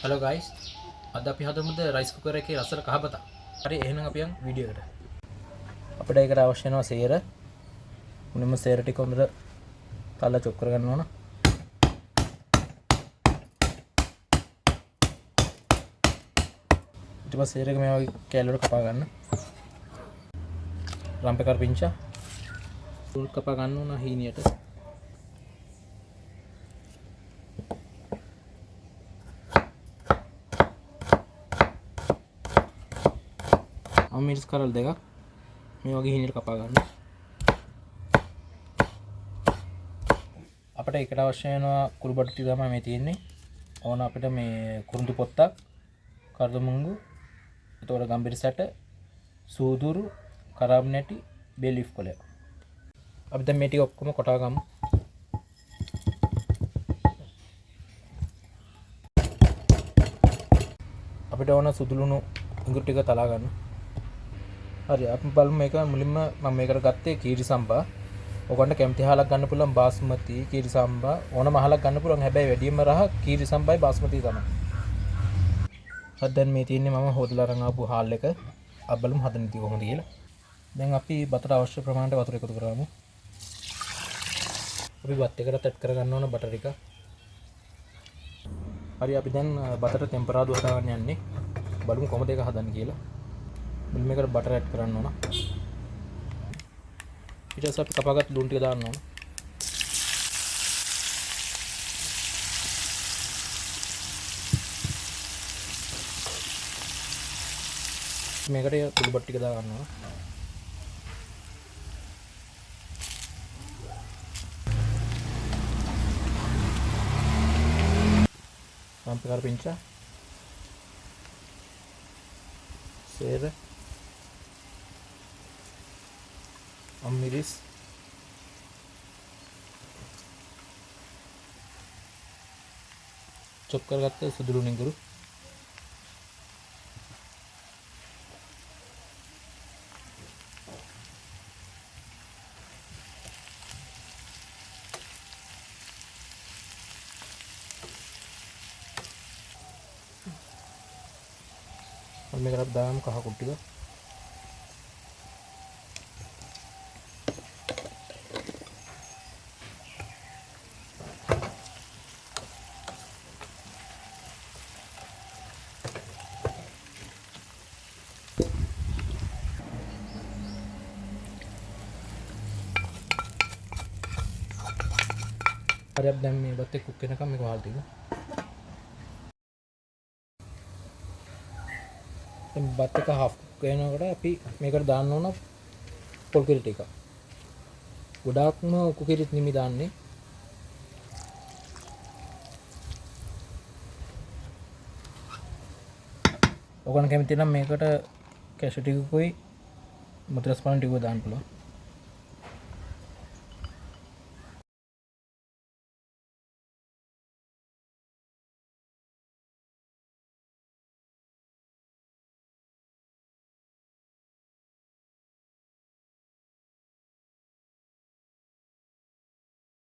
Hello guys, අද අපි හදමුද rice cooker එකේ රසට කහබතා. හරි එහෙනම් අපි යන් වීඩියෝ එකට. අපිට ඒකට අවශ්‍ය වෙනවා සේර. මුලින්ම සේර ටික හොඳට තල්ලා චොක් කරගන්න ඕන. ඊට පස්සේ සේර එක මේ වගේ කෑලි වලට කපා ගන්න. රම්පේ කරපිංචා උල් කපා ගන්න ඕන හීනියට. මිරිස් කරල් දෙකක් මේ වගේ හීනෙට කපා ගන්න. අපිට ඒකට අවශ්‍ය වෙනවා කුරුබඩු ටික තමයි මේ තියෙන්නේ. ඕන අපිට මේ කුරුඳු පොත්තක්, කරදමුංගු, එතකොට ගම්බිරි සැට, සූදුරු, කරාබ් නැටි, බේ ලීෆ් කොළ. අපි දැන් මේ ටික ඔක්කොම කොටා ගමු. අපිට ඕන සුදුලුණු ඉඟුරු ටික තලා ගන්න. හරි අපි බලමු මේක මුලින්ම මම මේකට ගත්තේ කීරි සම්බා. ඔයගොල්ලන්ට කැමති හාලක් ගන්න පුළුවන් බාස්මති කීරි සම්බා ඕනම හාලක් ගන්න පුළුවන්. හැබැයි වැඩියෙන්ම රහ කීරි සම්බායි බාස්මති තමයි. හරි දැන් මේ තියෙන්නේ මම හොදලා අරන් ආපු හාල් එක. අපි බලමු හදන විදිය කොහොමද කියලා. දැන් අපි බතට අවශ්‍ය ප්‍රමාණයට වතුර එකතු කරගමු. අපි බත් එකට ඇඩ් කරගන්න ඕන බටර් ටික. හරි අපි දැන් බතට ටෙම්පරාදුර හදාගන්න යන්නේ. බලමු කොහොමද ඒක හදන්නේ කියලා. මේකට බටර් ඇඩ් කරන්න ඕන. ඊට පස්සේ අපි කපාගත්ත ලුණු ටික දාන්න ඕන. මේකට කුළුබඩු ටික දා ගන්න ඕන. රම්පේ කරපිංචා සේර මිරිස් චොප් කරගත්ත සුදුළු නිඟුරු මේකට දාමු කහ කුට්ටික. හරි අපි දැන් මේ බත් එක්ක කුක් වෙනකම් මේක වහලා තියමු. දැන් බත් එක හාෆ් කුක් වෙනකොට අපි මේකට දාන්න ඕන පොල් කිරි ටික. ගොඩාක්ම කුකිරිත් නිමි දාන්නේ. ඔයගොල්ලෝ කැමති නම් මේකට කැෂු ටිකකුයි මුත්‍රාස් පාන ටිකකුයි දාන්න පුළුවන්.